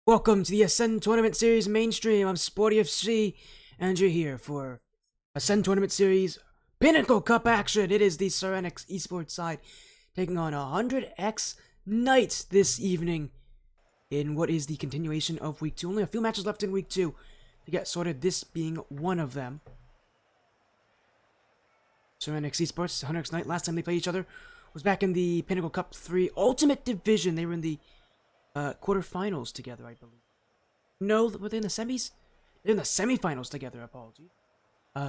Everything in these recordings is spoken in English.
Welcome to the Ascend Tournament Series mainstream. I'm Sporty FC, and you're here for Ascend Tournament Series Pinnacle Cup action. It is the Serenyx Esports side taking on 100X Knights this evening in what is the continuation of Week 2. Only a few matches left in Week 2 to get sorted, this being one of them. Serenyx Esports, 100X Knight, last time they played each other was back in the Pinnacle Cup 3 Ultimate Division. They were in the quarterfinals together, I believe. No, were they in the semis? They're in the semifinals together, apologies.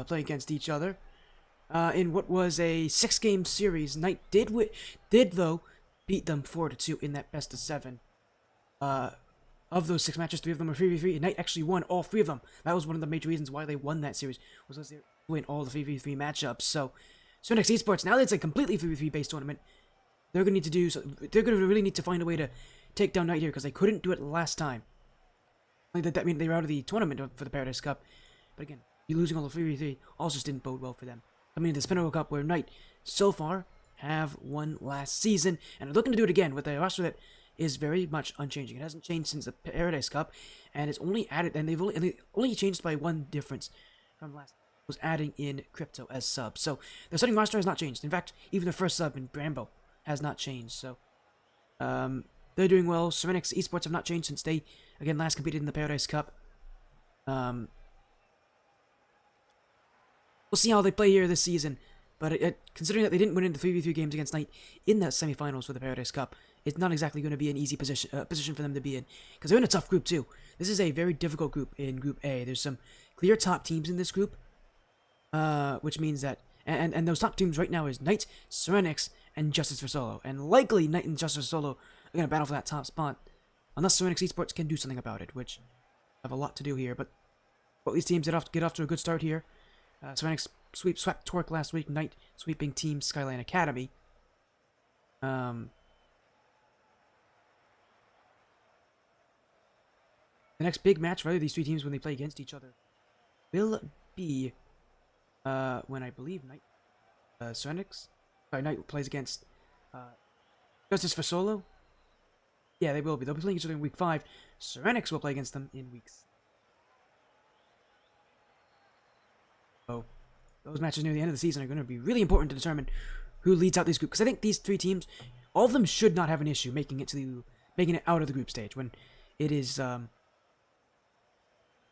Play against each other. In what was a 6-game series, Knight did though beat them 4-2 in that best of 7. Of those 6 matches, 3 of them were 3v3, and Knight actually won all 3 of them. That was one of the major reasons why they won that series, was because they win all the 3v3 matchups. So Serenyx Esports, now that it's a completely 3v3 based tournament, they're gonna really need to find a way to take down Knight here, because they couldn't do it last time. That means they were out of the tournament for the Paradise Cup. But again, you losing all the 3v3 also just didn't bode well for them. Coming into this Pinnacle Cup, where Knight so far have won last season, and are looking to do it again with a roster that is very much unchanging. It hasn't changed since the Paradise Cup, and it's only added, and they've only changed by one difference from last. Was adding in Crypto as sub. So their starting roster has not changed. In fact, even the first sub in Brambo has not changed. So they're doing well. Serenyx Esports have not changed since they, again, last competed in the Paradise Cup. We'll see how they play here this season. But considering that they didn't win in the 3v3 games against Knight in the semifinals for the Paradise Cup, it's not exactly going to be an easy position for them to be in. Because they're in a tough group too. This is a very difficult group in Group A. There's some clear top teams in this group. Which means that... And those top teams right now is Knight, Serenyx, and Justice for Solo. And likely Knight and Justice for Solo are going to battle for that top spot. Unless Serenyx Esports can do something about it, which have a lot to do here. But both these teams get off to a good start here. Serenyx swept Torque last week. Knight sweeping Team Skyline Academy. The next big match for either of these 3 teams when they play against each other will be when I believe Knight plays against Justice for Solo. Yeah, they will be. They'll be playing each other in Week 5. Serenyx will play against them in Weeks. So, those matches near the end of the season are going to be really important to determine who leads out this group. Because I think these 3 teams, all of them should not have an issue making it out of the group stage. When it is,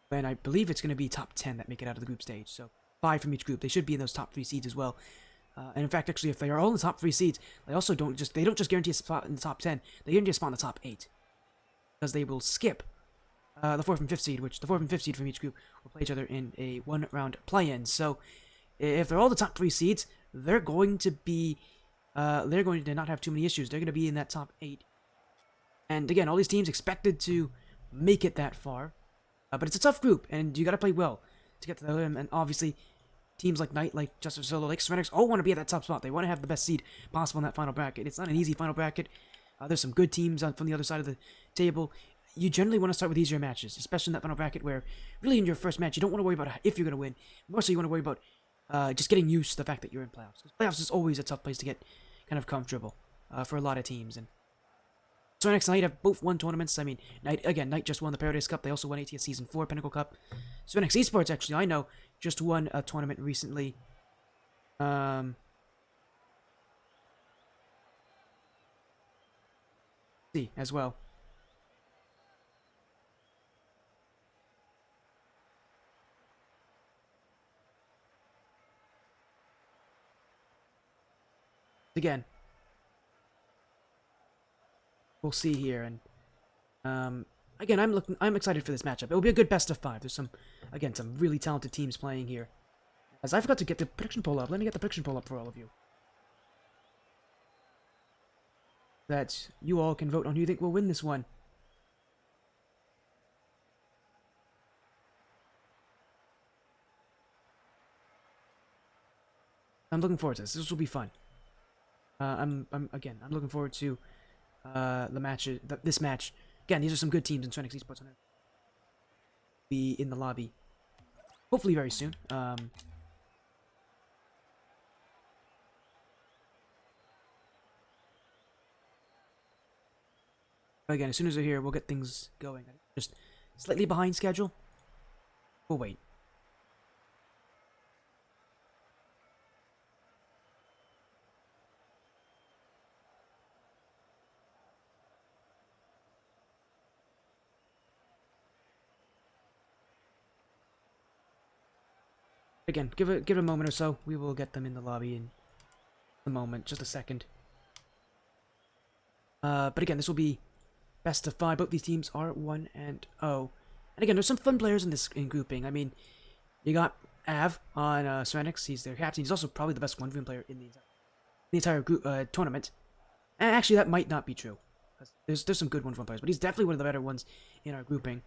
when I believe it's going to be top 10 that make it out of the group stage. So 5 from each group. They should be in those top 3 seeds as well. And in fact, actually, if they are all in the top 3 seeds, they also don't just guarantee a spot in the top 10. They guarantee a spot in the top 8, because they will skip the 4th and 5th seed, which the 4th and 5th seed from each group will play each other in a 1-round play-in. So if they're all the top 3 seeds, they're going to not have too many issues. They're going to be in that top 8. And again, all these teams expected to make it that far, but it's a tough group, and you got to play well to get to the limb. And obviously, teams like Knight, like Justice Solo, like Serenyx, all want to be at that top spot. They want to have the best seed possible in that final bracket. It's not an easy final bracket. There's some good teams from the other side of the table. You generally want to start with easier matches, especially in that final bracket where, really in your first match, you don't want to worry about if you're going to win. More so, you want to worry about just getting used to the fact that you're in playoffs. Because playoffs is always a tough place to get kind of comfortable for a lot of teams. And Serenyx and Knight have both won tournaments. I mean, Knight just won the Paradise Cup. They also won ATS Season 4 Pinnacle Cup. Serenyx Esports, actually, I know, just won a tournament recently. See, as well. Again, we'll see here, and again, I'm excited for this matchup. It will be a good best of 5. There's some really talented teams playing here. As I forgot to get the prediction poll up. Let me get the prediction poll up for all of you, that you all can vote on who you think will win this one. I'm looking forward to this. This will be fun. I'm looking forward to this match. Again, these are some good teams in Serenyx Esports. Be in the lobby, hopefully very soon. Again, as soon as they're here, we'll get things going. just slightly behind schedule. We'll wait. Again, give it a moment or so. We will get them in the lobby in a moment. Just a second. But again, this will be best of 5. Both these teams are 1-0. And again, there's some fun players in this grouping. I mean, you got Av on Serenyx. He's their captain. He's also probably the best 1v1 player in the entire group tournament. And actually, that might not be true. There's some good 1v1 players, but he's definitely one of the better ones in our grouping.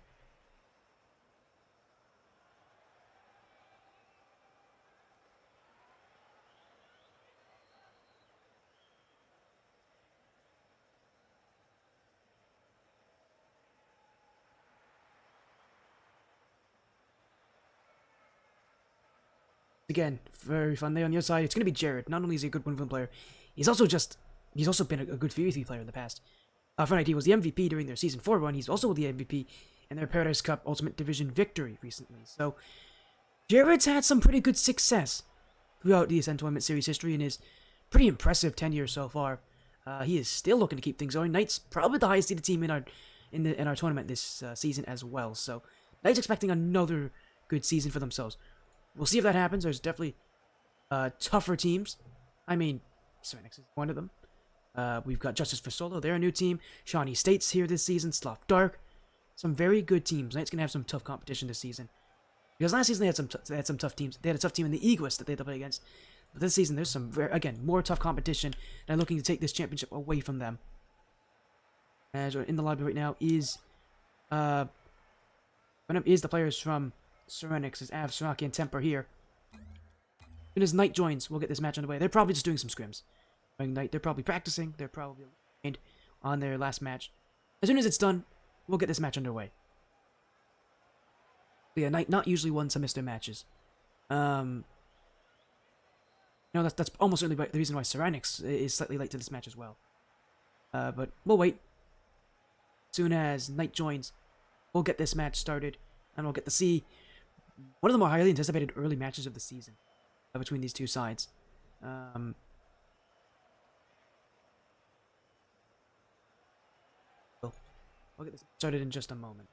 Again, very fun there on the other side. It's going to be Jared. Not only is he a good 1v1 player, he's also been a good 3v3 player in the past. For an idea, he was the MVP during their Season 4 run. He's also the MVP in their Paradise Cup Ultimate Division victory recently. So, Jared's had some pretty good success throughout the Ascent Tournament Series history and is pretty impressive 10 years so far. He is still looking to keep things going. Knight's probably the highest seeded team in our tournament this season as well. So, Knight's expecting another good season for themselves. We'll see if that happens. There's definitely tougher teams. I mean, Serenyx is one of them. We've got Justice for Solo. They're a new team. Shawnee State's here this season. Sloth Dark. Some very good teams. Knight's going to have some tough competition this season. Because last season they had some tough teams. They had a tough team in the Egoist that they had to play against. But this season there's some, again, more tough competition. They're looking to take this championship away from them. As in the lobby right now is the players from Serenyx, is Av, Saraki, and Temper here. As soon as Knight joins, we'll get this match underway. They're probably just doing some scrims. Knight, they're probably practicing. They're probably on their last match. As soon as it's done, we'll get this match underway. But yeah, Knight not usually one to miss their matches. That's almost certainly the reason why Serenyx is slightly late to this match as well. But we'll wait. As soon as Knight joins, we'll get this match started, and we'll get to see one of the more highly anticipated early matches of the season between these two sides. We'll get this started in just a moment.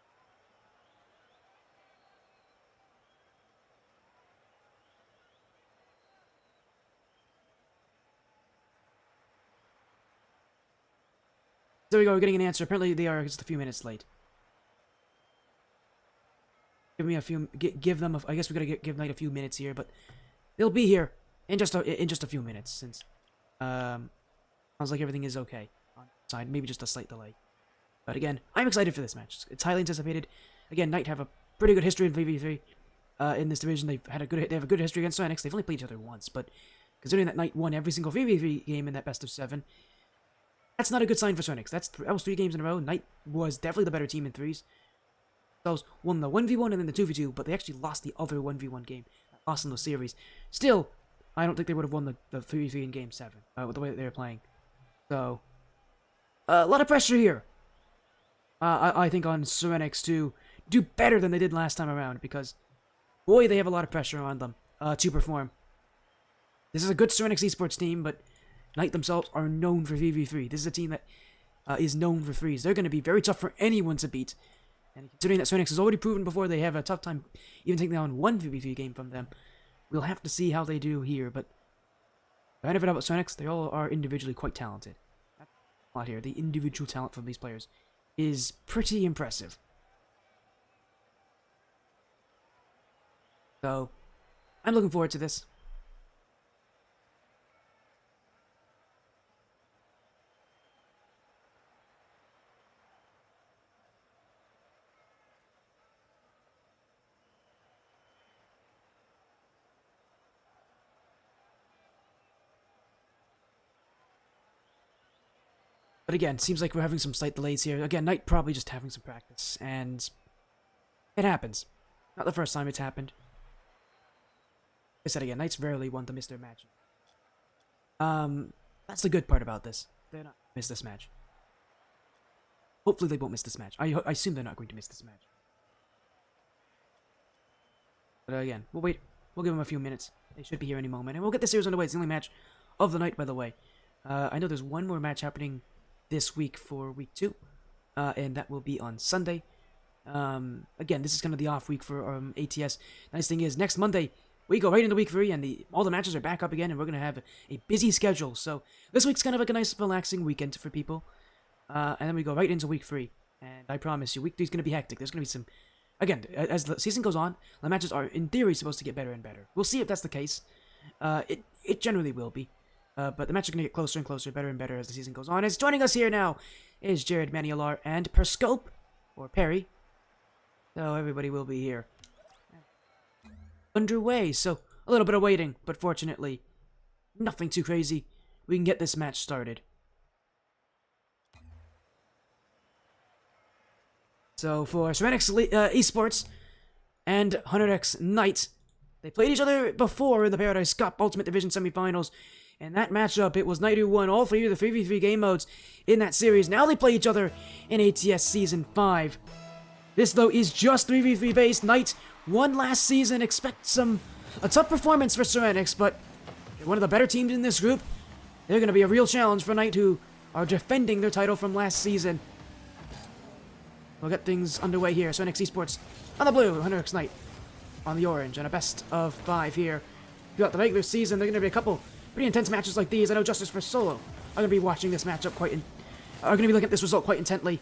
There we go, we're getting an answer. Apparently they are just a few minutes late. Give me a few. Give them. I guess we gotta give Knight a few minutes here, but they'll be here in just a few minutes. Since sounds like everything is okay on the side. Maybe just a slight delay. But again, I'm excited for this match. It's highly anticipated. Again, Knight have a pretty good history in 3v3 in this division. They have a good history against Serenyx. They've only played each other once, but considering that Knight won every single 3v3 game in that best of 7, that's not a good sign for Serenyx. That was 3 games in a row. Knight was definitely the better team in 3s. Those won the 1v1 and then the 2v2, but they actually lost the other 1v1 game. Lost in those series. Still, I don't think they would have won the 3v3 in Game 7 with the way that they were playing. So, a lot of pressure here. I think on Serenyx to do better than they did last time around, because, boy, they have a lot of pressure on them to perform. This is a good Serenyx Esports team, but Knight themselves are known for 3v3. This is a team that is known for 3s. They're going to be very tough for anyone to beat. And considering that Serenyx has already proven before they have a tough time even taking down one 3v3 game from them, we'll have to see how they do here. But the benefit about Serenyx, they all are individually quite talented. That's a lot here. The individual talent from these players is pretty impressive. So, I'm looking forward to this. But again, seems like we're having some slight delays here. Again, Knight probably just having some practice, and it happens. Not the first time it's happened. Like I said again, Knight's rarely one to miss their match. That's the good part about this. They're not miss this match. Hopefully they won't miss this match. I assume they're not going to miss this match. But again, we'll wait. We'll give them a few minutes. They should be here any moment. And we'll get the series underway. It's the only match of the night, by the way. I know there's one more match happening this week for week 2. And that will be on Sunday. Again, this is kind of the off week for ATS. Nice thing is, next Monday, we go right into week 3, and all the matches are back up again, and we're going to have a busy schedule. So this week's kind of like a nice, relaxing weekend for people. And then we go right into week 3. And I promise you, week 3 is going to be hectic. There's going to be some... Again, as the season goes on, the matches are, in theory, supposed to get better and better. We'll see if that's the case. It generally will be. But the matches are going to get closer and closer, better and better as the season goes on. As joining us here now is Jared, Maniolar, and Perscope, or Perry. So everybody will be here. Underway, so a little bit of waiting, but fortunately, nothing too crazy. We can get this match started. So for Serenyx Esports and Serenyx Knight, they played each other before in the Paradise Cup Ultimate Division semifinals. And that matchup, it was Knight who won all 3 of the 3v3 game modes in that series. Now they play each other in ATS Season 5. This, though, is just 3v3 based. Knight won last season. Expect a tough performance for Serenyx, but they're one of the better teams in this group. They're going to be a real challenge for Knight, who are defending their title from last season. We'll get things underway here. Serenyx Esports on the blue, Serenyx Knight on the orange, and a best of 5 here. Throughout the regular season, there are going to be a couple pretty intense matches like these. I know Justice for Solo are going to be watching this matchup are going to be looking at this result quite intently.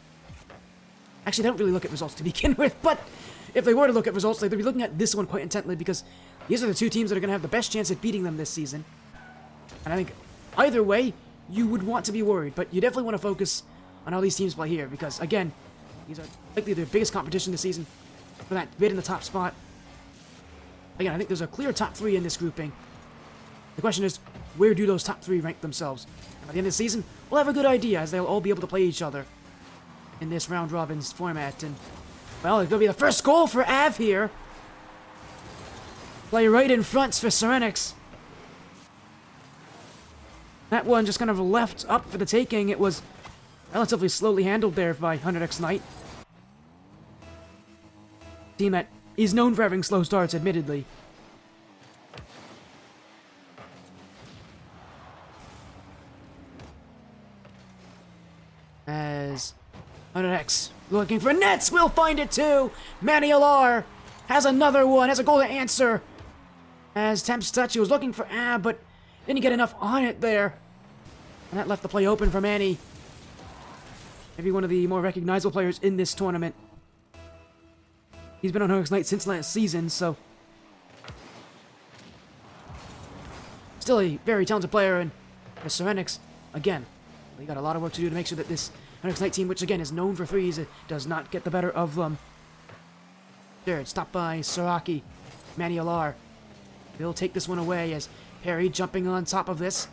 Actually, they don't really look at results to begin with, but if they were to look at results, they'd be looking at this one quite intently, because these are the 2 teams that are going to have the best chance at beating them this season. And I think either way, you would want to be worried, but you definitely want to focus on how these teams play here, because again, these are likely their biggest competition this season for that bid in the top spot. Again, I think there's a clear top 3 in this grouping. The question is, where do those top 3 rank themselves? And by the end of the season, we'll have a good idea, as they'll all be able to play each other in this round robins format. And well, it's gonna be the first goal for Av here. Play right in front for Serenyx. That one just kind of left up for the taking. It was relatively slowly handled there by Serenyx Knight. Team that is known for having slow starts, admittedly. As Serenyx looking for nets, we'll find it too. Maniolar has another one, has a goal to answer. As Temp's touch, he was looking for Ab, but didn't get enough on it there. And that left the play open for Manny. Maybe one of the more recognizable players in this tournament. He's been on Serenyx Knight since last season, so still a very talented player. And the Serenyx, again, they got a lot of work to do to make sure that this Serenyx Knight team, which again is known for threes, does not get the better of them. Jared, stopped by Saraki. Maniolar. They'll take this one away as Perry jumping on top of this.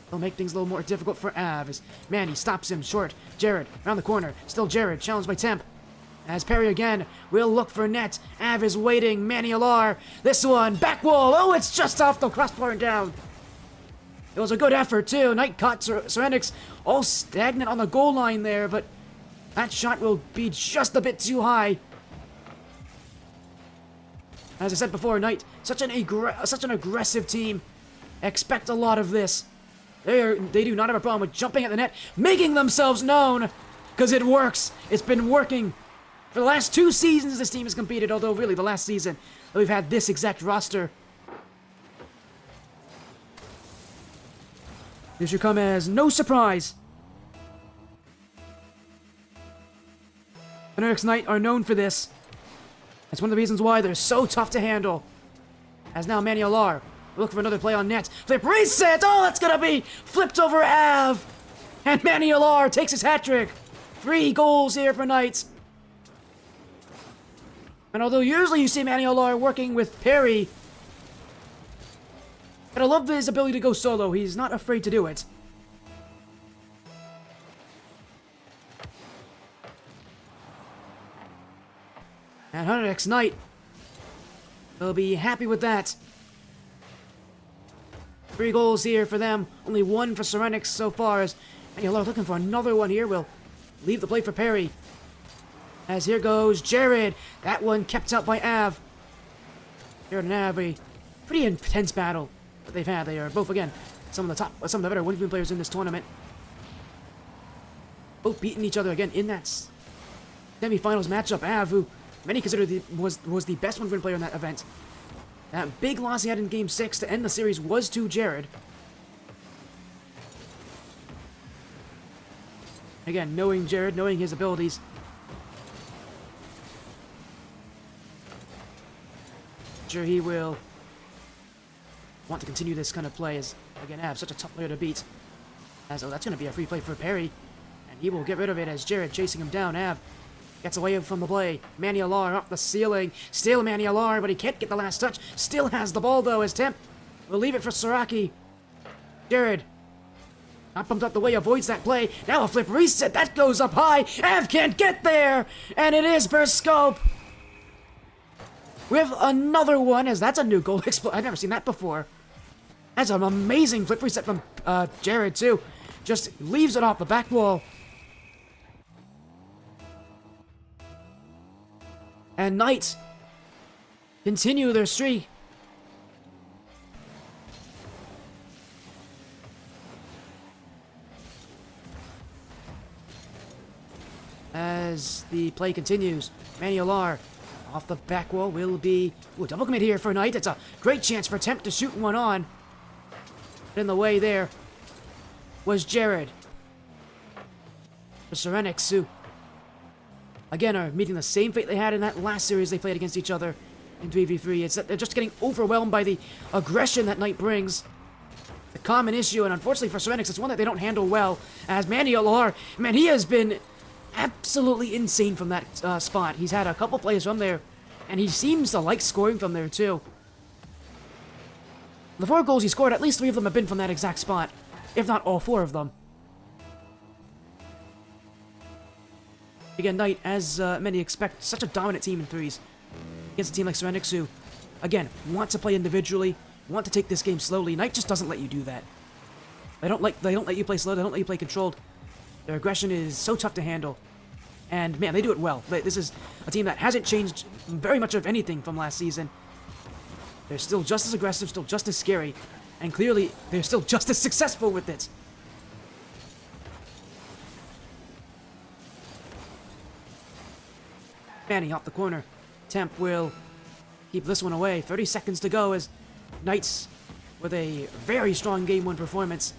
They'll make things a little more difficult for Av as Manny stops him short. Jared, around the corner. Still Jared, challenged by Temp. As Perry again will look for net. Av is waiting. Maniolar. This one, back wall. Oh, it's just off the crossbar and down. It was a good effort, too. Knight caught Serenyx all stagnant on the goal line there, but that shot will be just a bit too high. As I said before, Knight, such an aggressive team. Expect a lot of this. They do not have a problem with jumping at the net, making themselves known, because it works. It's been working. For the last 2 seasons this team has competed, although really the last season that we've had this exact roster. This should come as no surprise. Serenyx Knight are known for this. That's one of the reasons why they're so tough to handle. As now Maniolar look for another play on net. Flip reset! Oh, that's gonna be flipped over Av! And Maniolar takes his hat-trick. 3 goals here for Knights. And although usually you see Maniolar working with Perry, but I love his ability to go solo. He's not afraid to do it. And Serenyx Knight will be happy with that. 3 goals here for them. Only 1 for Serenyx so far. As Maniolar looking for another one here. Will leave the play for Perry. As here goes Jared. That one kept out by Av. Jared and Av, a pretty intense battle that they've had. They are both, again, some of the better Winston players in this tournament. Both beating each other again in that semifinals matchup. Av, who many consider was the best Winston player in that event. That big loss he had in Game 6 to end the series was to Jared. Again, knowing Jared, knowing his abilities. Sure, he will want to continue this kind of play as, again, Av, such a tough player to beat. As, oh, that's going to be a free play for Perry. And he will get rid of it as Jared chasing him down. Av gets away from the play. Manny Alar off the ceiling. Still Manny Alar, but he can't get the last touch. Still has the ball, though, as Temp will leave it for Saraki. Jared, not bumped up the way, avoids that play. Now a flip reset. That goes up high. Av can't get there. And it is for Scope. With another one, as that's a new goal. I've never seen that before. That's an amazing flip reset from Jared, too. Just leaves it off the back wall. And Knights continue their streak. As the play continues, Manuelar off the back wall will be... Ooh, double commit here for Knight. It's a great chance for Temp to shoot one on. But in the way there was Jared. For Serenyx, who, again, are meeting the same fate they had in that last series they played against each other in 3v3. It's that they're just getting overwhelmed by the aggression that Knight brings. The common issue, and unfortunately for Serenyx, it's one that they don't handle well. As Manny Alar, man, he has been absolutely insane from that spot. He's had a couple plays from there, and he seems to like scoring from there, too. The 4 goals he scored, at least 3 of them have been from that exact spot, if not all 4 of them. Again, Knight, as many expect, such a dominant team in threes against a team like Serenyx, who, again, want to play individually, want to take this game slowly. Knight just doesn't let you do that. They don't let you play slow. They don't let you play controlled. Their aggression is so tough to handle, and man, they do it well. This is a team that hasn't changed very much of anything from last season. They're still just as aggressive, still just as scary, and clearly they're still just as successful with it. Manny off the corner. Temp will keep this one away. 30 seconds to go as Knights, with a very strong Game 1 performance,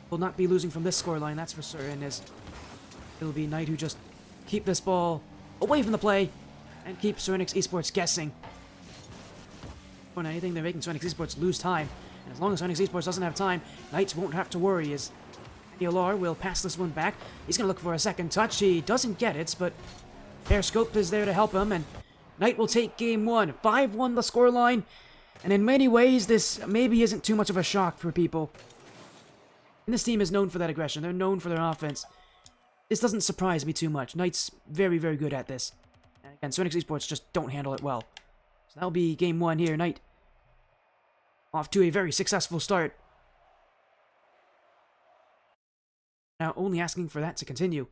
will not be losing from this scoreline, that's for certain, as it'll be Knight who just keep this ball away from the play and keep Serenyx Esports guessing. More than anything, they're making Serenyx Esports lose time, and as long as Serenyx Esports doesn't have time, Knights won't have to worry, as Alar will pass this one back. He's going to look for a second touch. He doesn't get it, but Periscope is there to help him, and Knight will take Game 1. 5-1 the scoreline, and in many ways, this maybe isn't too much of a shock for people. And this team is known for that aggression. They're known for their offense. This doesn't surprise me too much. Knight's very, very good at this. And again, Serenyx Esports just don't handle it well. So that'll be Game 1 here. Knight off to a very successful start. Now only asking for that to continue.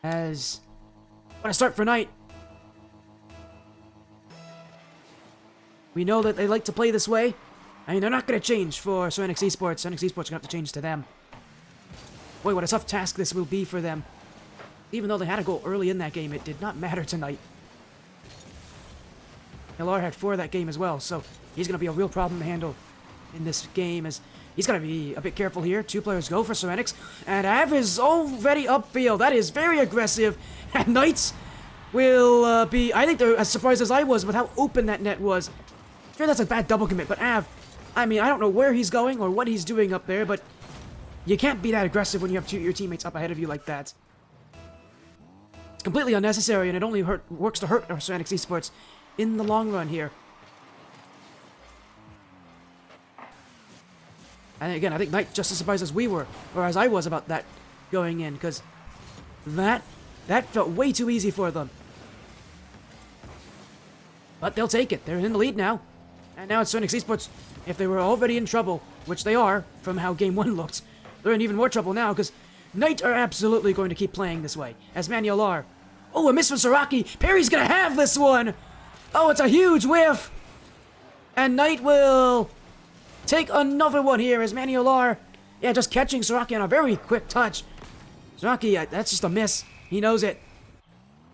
As what a start for Knight. We know that they like to play this way. I mean, they're not going to change for Serenyx Esports. Serenyx Esports are going to have to change to them. Boy, what a tough task this will be for them. Even though they had a goal early in that game, it did not matter tonight. Alar had 4 that game as well, so he's going to be a real problem to handle in this game, as he's got to be a bit careful here. 2 players go for Serenyx, and Av is already upfield. That is very aggressive, and Knights will be... I think they're as surprised as I was with how open that net was. Sure, that's a bad double commit, but Av, I mean, I don't know where he's going or what he's doing up there, but you can't be that aggressive when you have your teammates up ahead of you like that. It's completely unnecessary, and it only works to hurt our Serenyx Esports in the long run here. And again, I think Knight just as surprised as we were, or as I was about that going in, because that felt way too easy for them. But they'll take it. They're in the lead now. And now it's Serenyx Esports. If they were already in trouble, which they are from how Game 1 looked, they're in even more trouble now, because Knight are absolutely going to keep playing this way, as Manuel are. Oh, a miss from Saraki. Perry's going to have this one. Oh, it's a huge whiff. And Knight will take another one here as Manuel are. Yeah, just catching Saraki on a very quick touch. Saraki, that's just a miss. He knows it.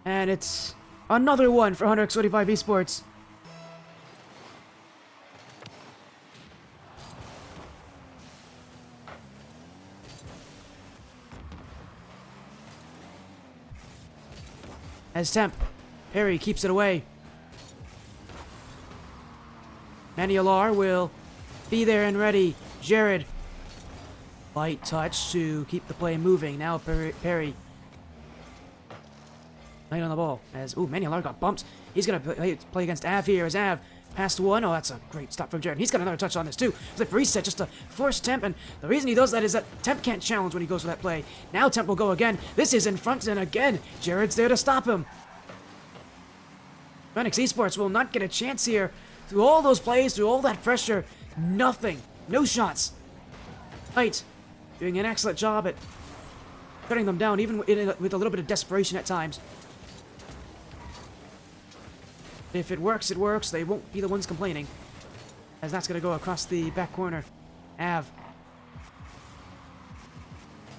And it's another one for 100x25 Esports. As Temp, Perry keeps it away. Manuel will be there and ready. Jared, light touch to keep the play moving. Now Perry. Knight on the ball. As Manuel got bumped. He's gonna play against Av here. As Av passed one. Oh, that's a great stop from Jared. He's got another touch on this too. It's like reset just to force Temp, and the reason he does that is that Temp can't challenge when he goes for that play. Now Temp will go again. This is in front, and again Jared's there to stop him. Serenyx Esports will not get a chance here. Through all those plays, through all that pressure, nothing. No shots. Knight doing an excellent job at cutting them down, even with a little bit of desperation at times. If it works, it works. They won't be the ones complaining. As that's going to go across the back corner. Av.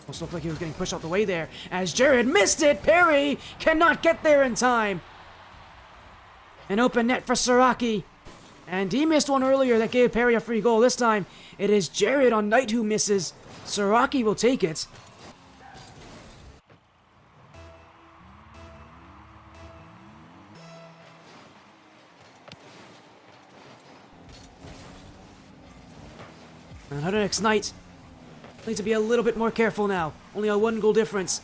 Almost looked like he was getting pushed out the way there. As Jared missed it, Perry cannot get there in time. An open net for Saraki. And he missed one earlier that gave Perry a free goal. This time, it is Jared on Knight who misses. Saraki will take it. And 100x Knight need to be a little bit more careful now. Only a 1-goal difference.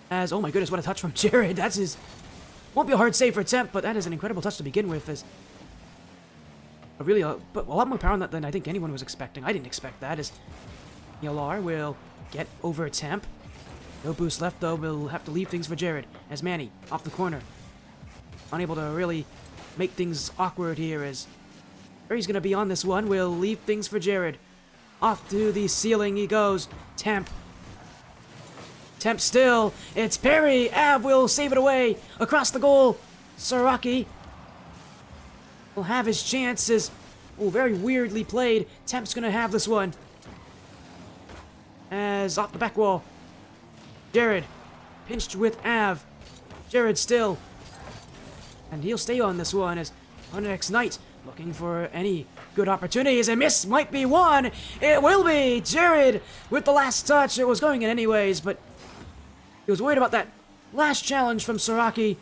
As, oh my goodness, what a touch from Jared. That's his... Won't be a hard save for Temp, but that is an incredible touch to begin with. As but a lot more power on that than I think anyone was expecting. I didn't expect that. As Yalar will get over Temp. No boost left, though. We'll have to leave things for Jared. As Manny, off the corner. Unable to really make things awkward here as Perry's going to be on this one. We'll leave things for Jared. Off to the ceiling he goes. Temp. Temp still. It's Perry. Av will save it away. Across the goal. Saraki will have his chances. Oh, very weirdly played. Temp's going to have this one. As off the back wall. Jared. Pinched with Av. Jared still. And he'll stay on this one as 100x Knight looking for any good opportunities. A miss might be one. It will be. Jared with the last touch. It was going in anyways, but he was worried about that last challenge from Saraki.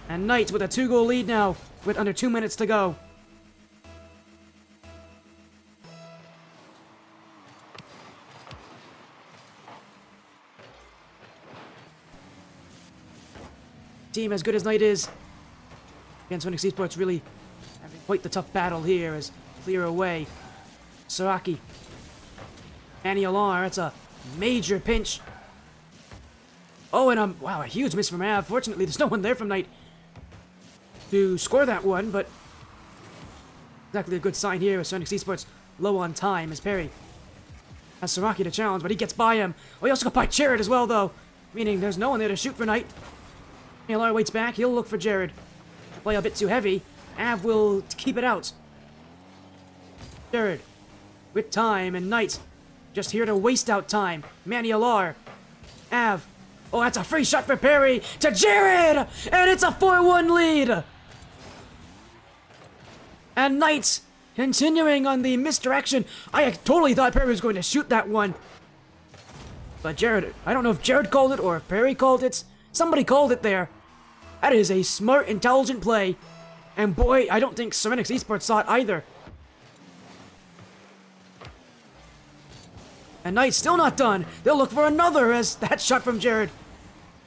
And Knight with a 2-goal lead now with under 2 minutes to go. Team as good as Knight is, against Serenyx Esports really having quite the tough battle here as clear away. Saraki. Manny Alar, that's a major pinch. Oh, and wow, a huge miss from Av. Fortunately, there's no one there from Knight to score that one, but exactly a good sign here with Serenyx Esports low on time as Perry has Saraki to challenge, but he gets by him. Oh, he also got by Jared as well, though, meaning there's no one there to shoot for Knight. Alar waits back. He'll look for Jared. Play a bit too heavy. Av will keep it out. Jared with time, and Knight just here to waste out time. Manny Alar. Av. Oh, that's a free shot for Perry to Jared! And it's a 4-1 lead! And Knight continuing on the misdirection. I totally thought Perry was going to shoot that one. But Jared, I don't know if Jared called it or if Perry called it. Somebody called it there. That is a smart, intelligent play. And boy, I don't think Serenyx Esports saw it either. And Knight's still not done. They'll look for another as that shot from Jared.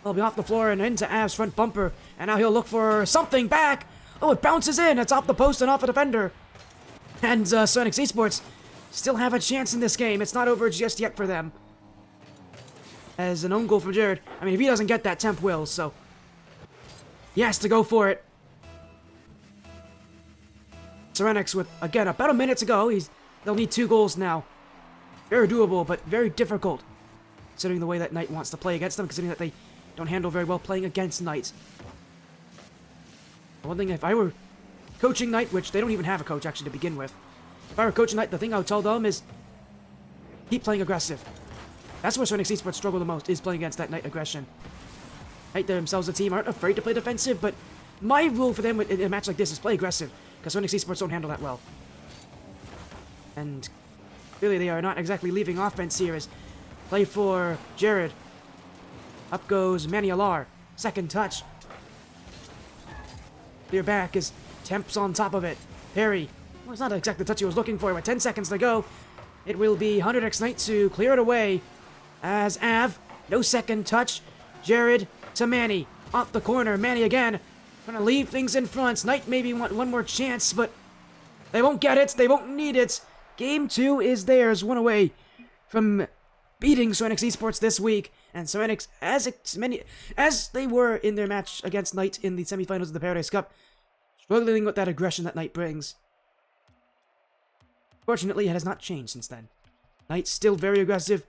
They'll be off the floor and into Av's front bumper. And now he'll look for something back. Oh, it bounces in. It's off the post and off the defender. And Serenyx Esports still have a chance in this game. It's not over just yet for them. As an own goal from Jared. I mean, if he doesn't get that, Temp will, so he has to go for it. Serenyx with, again, about a minute to go. They'll need 2 goals now. Very doable, but very difficult, considering the way that Knight wants to play against them, considering that they don't handle very well playing against Knight. One thing, if I were coaching Knight, which they don't even have a coach actually to begin with, if I were coaching Knight, the thing I would tell them is keep playing aggressive. That's where Serenyx Esports struggle the most, is playing against that Knight aggression. Knight themselves, the team, aren't afraid to play defensive, but my rule for them in a match like this is play aggressive, because Serenyx Esports don't handle that well. And clearly they are not exactly leaving offense here as play for Jared. Up goes Manialar. Second touch. Clear back as Temp's on top of it. Perry. Well, it's not exactly the touch he was looking for, but 10 seconds to go. It will be 100x Knight to clear it away. As Av, no second touch. Jared to Manny. Off the corner, Manny again. Gonna leave things in front. Knight maybe want one more chance, but they won't get it. They won't need it. Game 2 is theirs, one away from beating Serenyx Esports this week. And Serenyx, as they were in their match against Knight in the semifinals of the Paradise Cup, struggling with that aggression that Knight brings. Fortunately, it has not changed since then. Knight's still very aggressive,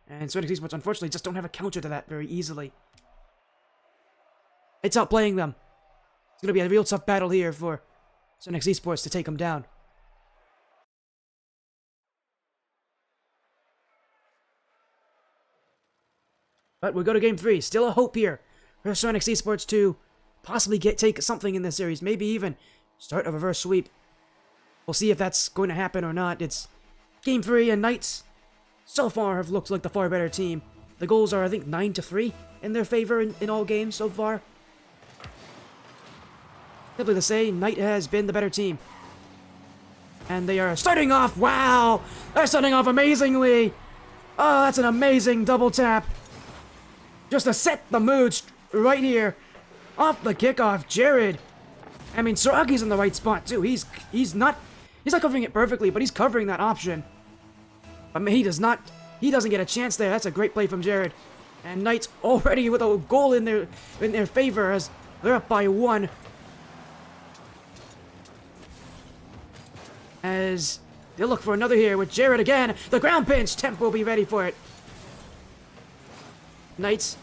and Serenyx Esports, unfortunately, just don't have a counter to that very easily. It's outplaying them. It's going to be a real tough battle here for Serenyx Esports to take them down. But we'll go to Game 3. Still a hope here for Serenyx Esports to possibly take something in this series. Maybe even start a reverse sweep. We'll see if that's going to happen or not. It's Game 3, and Knights so far have looked like the far better team. The goals are, I think, 9-3 in their favor in all games so far. Simply to say, Knight has been the better team. And they are starting off. Wow! They're starting off amazingly. Oh, that's an amazing double tap. Just to set the mood right here. Off the kickoff, Jared. I mean, Saraki's in the right spot too. He's not covering it perfectly, but he's covering that option. I mean, he doesn't get a chance there. That's a great play from Jared. And Knights already with a goal in their favor as they're up by 1. As they'll look for another here with Jared again. The ground pinch. Temp will be ready for it. Knights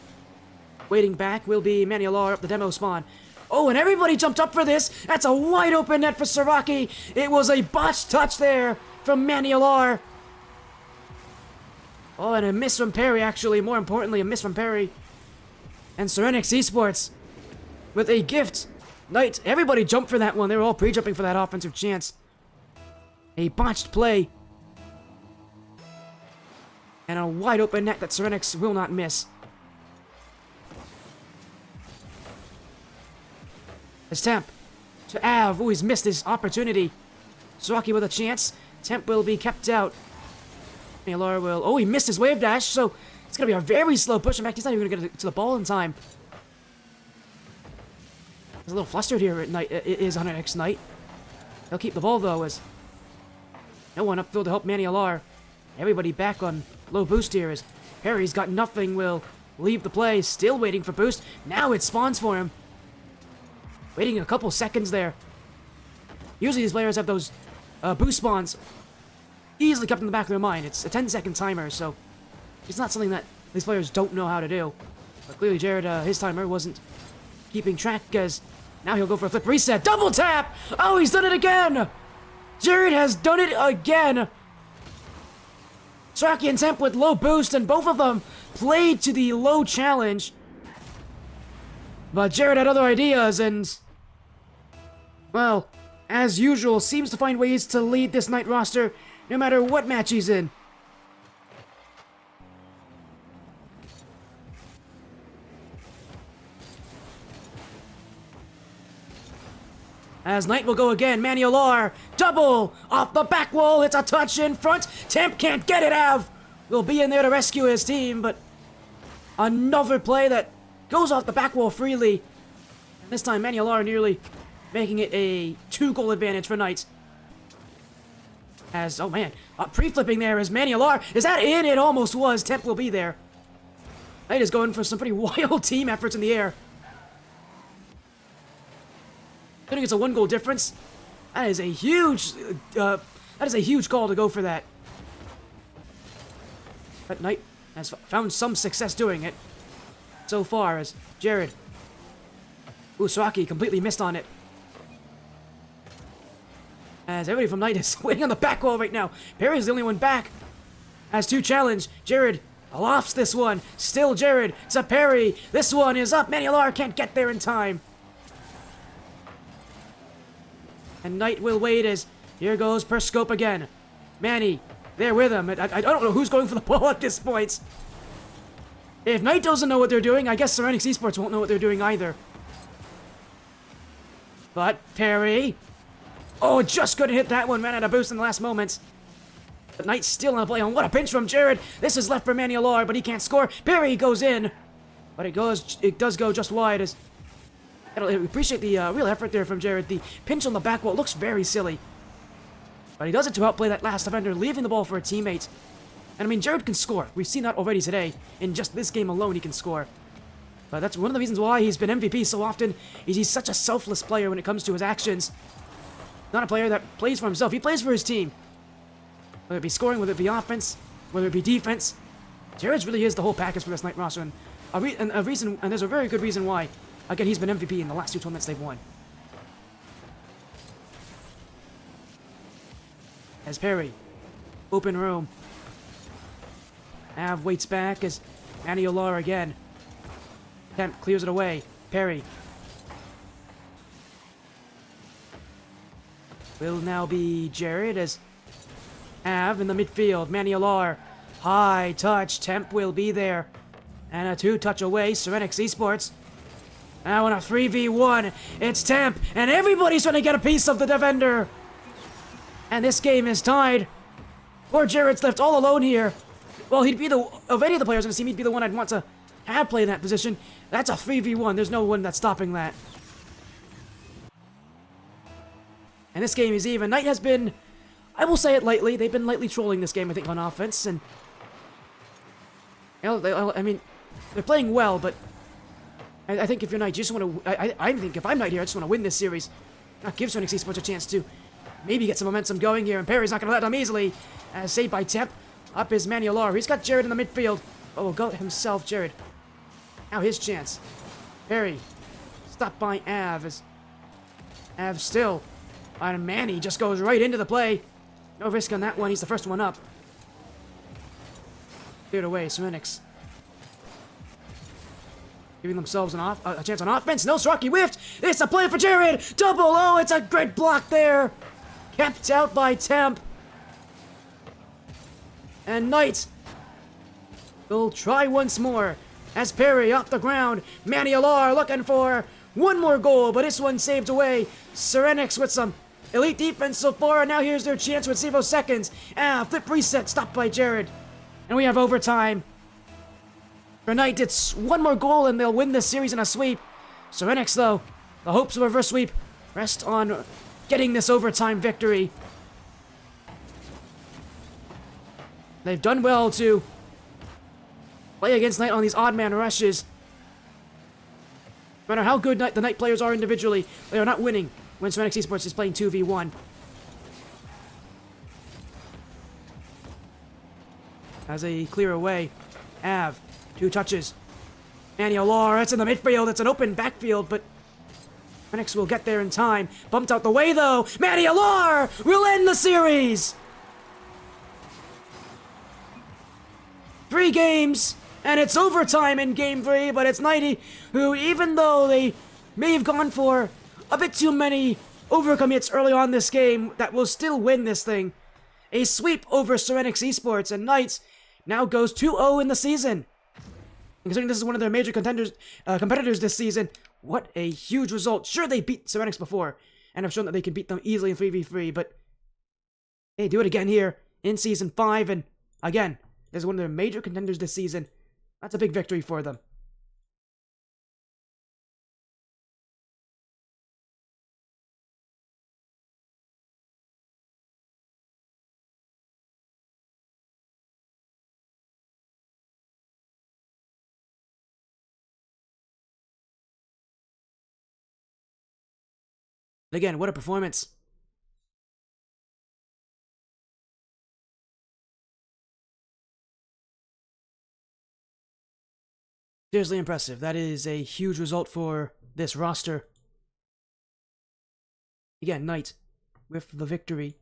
waiting back will be Manialar up the demo spawn. Oh, and everybody jumped up for this. That's a wide open net for Saraki. It was a botched touch there from Manialar. Oh, and a miss from Perry, actually. More importantly, a miss from Perry. And Serenyx Esports with a gift. Knight, everybody jumped for that one. They were all pre-jumping for that offensive chance. A botched play. And a wide open net that Serenyx will not miss. As Temp to Av. Oh, he's missed his opportunity. Saraki with a chance. Temp will be kept out. Naylor will... Oh, he missed his wave dash, so it's going to be a very slow push. In fact, he's not even going to get to the ball in time. He's a little flustered here at Knight. It is 100x Knight. He'll keep the ball, though, as no one upfield to help Manny Alar. Everybody back on low boost here as Harry's got nothing, will leave the play. Still waiting for boost. Now it spawns for him. Waiting a couple seconds there. Usually these players have those boost spawns easily kept in the back of their mind. It's a 10-second timer, so it's not something that these players don't know how to do. But clearly Jared, his timer wasn't keeping track, as now he'll go for a flip reset. Double tap! Oh, he's done it again! Jared has done it again! Saraki and Temp with low boost, and both of them played to the low challenge. But Jared had other ideas, and well, as usual, seems to find ways to lead this Knight roster no matter what match he's in. As Knight will go again, Manialar, double, off the back wall, it's a touch in front, Temp can't get it, Av will be in there to rescue his team, but another play that goes off the back wall freely. And this time Manialar nearly making it a 2-goal advantage for Knights. As, oh man, pre-flipping there as Manular. Is that in? It almost was. Temp will be there. Knight is going for some pretty wild team efforts in the air. I think it's a 1-goal difference. That is a huge call to go for that. But Knight has found some success doing it so far as Jared. Usaki completely missed on it. As everybody from Knight is waiting on the back wall right now. Perry's the only one back. Has 2 challenge. Jared lofts this one. Still Jared. It's a Perry. This one is up. Manular can't get there in time. And Knight will wait as here goes Perscope again. Manny, there with him. I don't know who's going for the ball at this point. If Knight doesn't know what they're doing, I guess Serenyx Esports won't know what they're doing either. But Perry. Oh, just couldn't hit that one. Ran out of boost in the last moments. But Knight's still on the play on. What a pinch from Jared. This is left for Manular, but he can't score. Perry goes in. But it does go just wide as... I appreciate the real effort there from Jared. The pinch on the back wall looks very silly. But he does it to outplay that last defender, leaving the ball for a teammate. And I mean, Jared can score. We've seen that already today. In just this game alone, he can score. But that's one of the reasons why he's been MVP so often. He's such a selfless player when it comes to his actions. Not a player that plays for himself. He plays for his team. Whether it be scoring, whether it be offense, whether it be defense. Jared really is the whole package for this Knight roster. And there's a very good reason why. Again, he's been MVP in the last 2 tournaments they've won. As Perry. Open room. Av waits back as Manular again. Temp clears it away. Perry. Will now be Jared as Av in the midfield. Manular. High touch. Temp will be there. And a 2-touch away. Serenyx Esports. Now in a 3v1, it's Temp, and everybody's trying to get a piece of the defender. And this game is tied. Poor Jared's left all alone here. Well, he'd be of any of the players on the team, he'd be the one I'd want to have play in that position. That's a 3v1. There's no one that's stopping that. And this game is even. Knight has been, I will say it lightly, they've been lightly trolling this game, I think, on offense. And, you know, I mean, they're playing well, but I think if you're Knight, you just want to... I think if I'm Knight here, I just want to win this series. Not give Serenyx Esports a chance to maybe get some momentum going here. And Perry's not going to let them easily. Saved by Temp. Up is Manular. He's got Jared in the midfield. Oh, go himself, Jared. Now his chance. Perry. Stopped by Av. Av still. And Manny just goes right into the play. No risk on that one. He's the first one up. Cleared away. Serenyx. Giving themselves a chance on offense. No, Rocky whiffed. It's a play for Jared. Double. Oh, it's a great block there. Kept out by Temp. And Knight will try once more. As Perry off the ground. Manular looking for one more goal, but this one saved away. Serenyx with some elite defense so far, and now here's their chance with 0 seconds. Flip reset, stopped by Jared. And we have overtime. For Knight, it's one more goal and they'll win this series in a sweep. Serenyx, though, the hopes of a reverse sweep rest on getting this overtime victory. They've done well to play against Knight on these odd man rushes. No matter how good the Knight players are individually, they are not winning when Serenyx Esports is playing 2v1. As they clear away, Av. 2 touches. Manular, it's in the midfield. It's an open backfield, but Serenyx will get there in time. Bumped out the way, though. Manular will end the series. 3 games, and it's overtime in Game 3, but it's Knighty who, even though they may have gone for a bit too many overcommits early on this game, that will still win this thing. A sweep over Serenyx Esports, and Knights now goes 2-0 in the season. Considering this is one of their major competitors this season, what a huge result. Sure, they beat Serenyx before, and have shown that they can beat them easily in 3v3, but hey, do it again here in Season 5, and again, this is one of their major contenders this season. That's a big victory for them. Again, what a performance. Seriously impressive. That is a huge result for this roster. Again, Knight with the victory.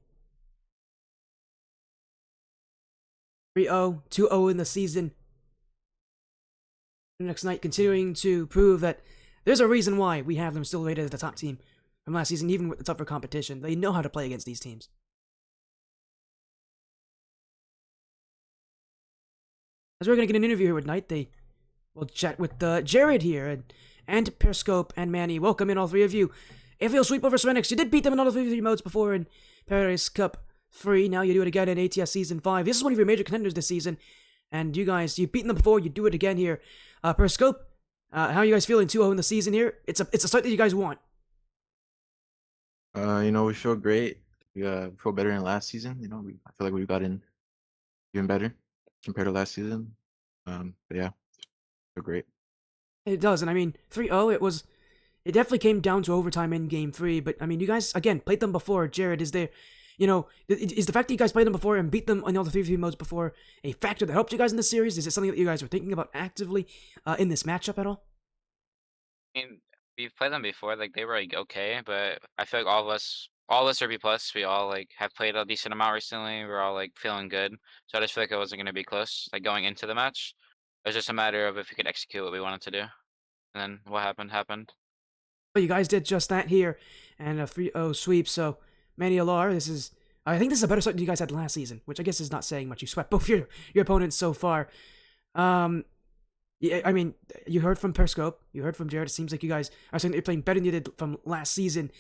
3-0, 2-0 in the season. Next Knight continuing to prove that there's a reason why we have them still rated as the top team from last season, even with the tougher competition. They know how to play against these teams. As we're going to get an interview here with Knight, they will chat with Jared here, and Periscope and Manny. Welcome in, all three of you. AFL sweep over Serenyx. You did beat them in all the three modes before in Paradise Cup 3. Now you do it again in ATS Season 5. This is one of your major contenders this season. And you guys, you've beaten them before. You do it again here. Periscope, how are you guys feeling 2-0 in the season here? It's a start that you guys want. We feel great. We feel better than last season. I feel like we've gotten even better compared to last season. But yeah, feel great. It does, and I mean, 3-0, it definitely came down to overtime in Game 3, but I mean, you guys, again, played them before. Jared, is the fact that you guys played them before and beat them in all the 3v modes before a factor that helped you guys in this series? Is it something that you guys were thinking about actively in this matchup at all? I mean, we've played them before, like, they were, like, okay, but I feel like all of us are B+, we all, like, have played a decent amount recently, we're all, like, feeling good, so I just feel like it wasn't gonna be close, like, going into the match. It was just a matter of if we could execute what we wanted to do, and then what happened, happened. Well, you guys did just that here, and a 3-0 sweep, so Manny Alar, I think this is a better start than you guys had last season, which I guess is not saying much. You swept both your opponents so far. Yeah, I mean, you heard from Periscope, you heard from Jared. It seems like you guys are saying you're playing better than you did from last season.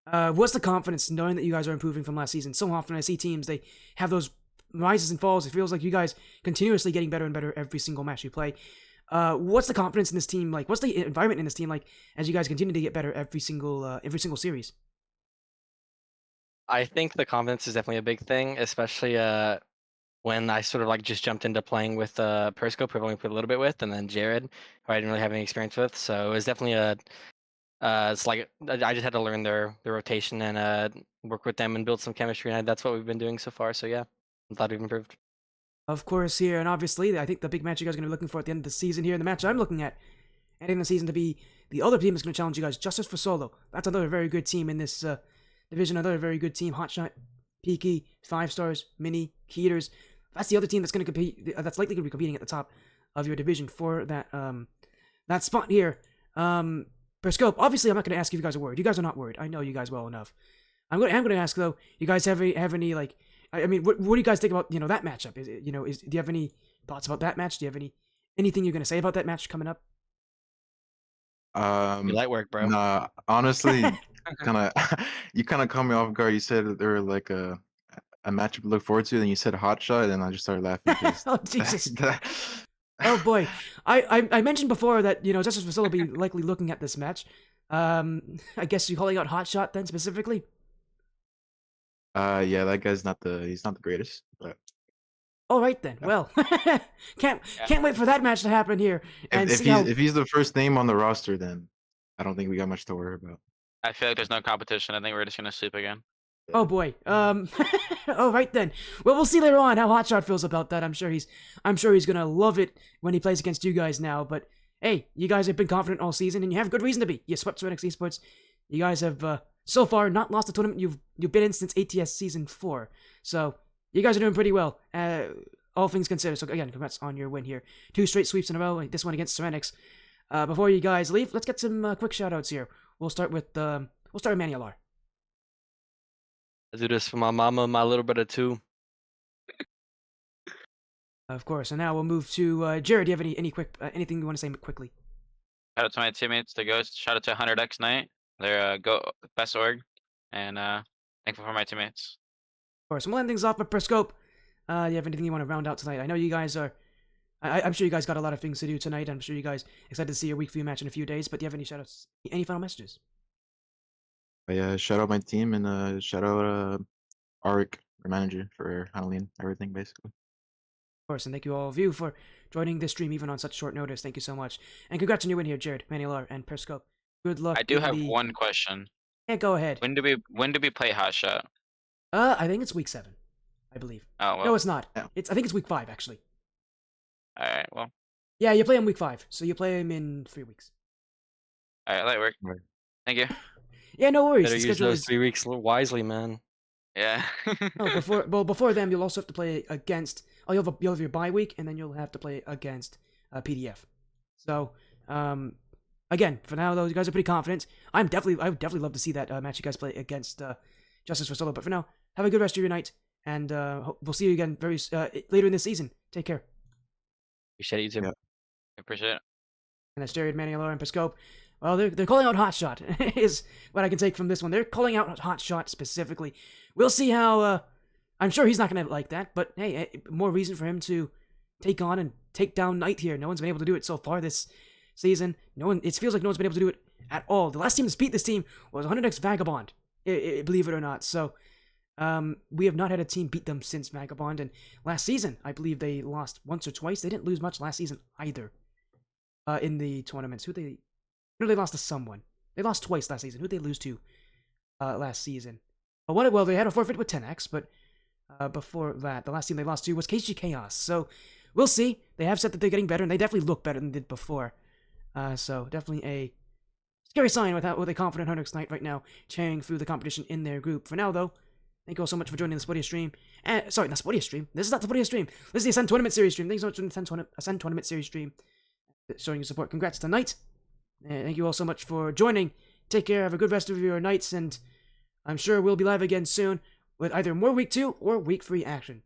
What's the confidence knowing that you guys are improving from last season? So often I see teams, they have those rises and falls. It feels like you guys continuously getting better and better every single match you play. What's the confidence in this team like? What's the environment in this team like as you guys continue to get better every single series? I think the confidence is definitely a big thing, especially when I sort of like just jumped into playing with Periscope, who I've only played a little bit with, and then Jared, who I didn't really have any experience with. So it was definitely it's like I just had to learn their rotation and work with them and build some chemistry, and that's what we've been doing so far. So yeah, I'm glad we've improved. Of course, here, and obviously, I think the big match you guys are going to be looking for at the end of the season here, and the match I'm looking at ending the season to be the other team that's going to challenge you guys, Justice for Solo. That's another very good team in this division, another very good team. Hotshot, Peaky, 5 stars, Mini, Heaters. That's the other team that's going to compete, that's likely going to be competing at the top of your division for that that spot here. Periscope, obviously, I'm not going to ask if you guys are worried. You guys are not worried. I know you guys well enough. I'm going to ask, though, you guys have any like, I mean, what do you guys think about, that matchup? Do you have any thoughts about that match? Do you have anything you're going to say about that match coming up? Light work, bro. Nah, honestly, you kind of caught me off guard. You said that there were like a matchup to look forward to, then you said hot shot, and I just started laughing. Oh, Jesus. Oh, boy. I mentioned before that, Justice Facility will be likely looking at this match. I guess you're calling out Hotshot then, specifically? Yeah, that guy's he's not the greatest, but All right, then. yeah. Well, can't wait for that match to happen here. And If he's the first name on the roster, then I don't think we got much to worry about. I feel like there's no competition, I think we're just gonna sweep again. Oh boy. All right then. Well, we'll see later on how Hotshot feels about that. I'm sure he's gonna love it when he plays against you guys now. But hey, you guys have been confident all season, and you have good reason to be. You swept Serenyx Esports. You guys have so far not lost a tournament you've been in since ATS Season 4. So you guys are doing pretty well, all things considered. So again, congrats on your win here. 2 straight sweeps in a row. This one against Serenyx. Before you guys leave, let's get some quick shoutouts here. We'll start with Manny Alar. I do this for my mama, my little brother too. Of course, and now we'll move to Jared. Do you have any quick anything you want to say quickly? Shout out to my teammates, the Ghost, shout out to 100x Knight, they're best org, and thankful for my teammates. Of course, we'll end things off with Periscope. Do you have anything you want to round out tonight? I know you guys are. I'm sure you guys got a lot of things to do tonight. I'm sure you guys excited to see your week 3 match in a few days. But do you have any shoutouts? Any final messages? But yeah, shout out my team and shout out Arik, our manager, for handling everything basically. Of course, and thank you all of you for joining this stream even on such short notice. Thank you so much, and congrats on your win here, Jared, Manular, and Periscope. Good luck. I do have one question. Yeah, go ahead. When do we play Hot Shot? I think it's week 7, I believe. Oh well. No, it's not. Yeah. I think it's week 5 actually. All right. Well. Yeah, you play him week 5, so you play him in 3 weeks. All right. That work. Right. Thank you. Yeah, no worries. Better The use schedule those is 3 weeks wisely, man. Yeah. before them you'll also have to play against. Oh, you'll have your bye week, and then you'll have to play against PDF. So, again, for now though, you guys are pretty confident. I would definitely love to see that match you guys play against Justice for Solo. But for now, have a good rest of your night, and we'll see you again very later in this season. Take care. Appreciate it, you too. Yeah. Appreciate it. And that's Jared, Maniolor, and Piscope. Well, they're calling out Hotshot, is what I can take from this one. They're calling out Hotshot specifically. We'll see how, I'm sure he's not going to like that, but hey, more reason for him to take on and take down Knight here. No one's been able to do it so far this season. It feels like no one's been able to do it at all. The last team to beat this team was 100x Vagabond, believe it or not. So, we have not had a team beat them since Vagabond, and last season, I believe they lost once or twice. They didn't lose much last season either, in the tournaments. They lost to someone. They lost twice last season. Who'd they lose to last season? Well, they had a forfeit with 10x, but before that, the last team they lost to was KG Chaos. So we'll see. They have said that they're getting better, and they definitely look better than they did before. So definitely a scary sign with a confident Hunter's Knight right now, cheering through the competition in their group. For now, though, thank you all so much for joining the Spodia stream. Sorry, not Spodia stream. This is not the Spodia stream. This is the Ascend Tournament Series stream. Thanks so much for the Ascend Tournament Series stream, showing your support. Congrats to Knight. Thank you all so much for joining. Take care, have a good rest of your nights, and I'm sure we'll be live again soon with either more Week 2 or Week 3 action.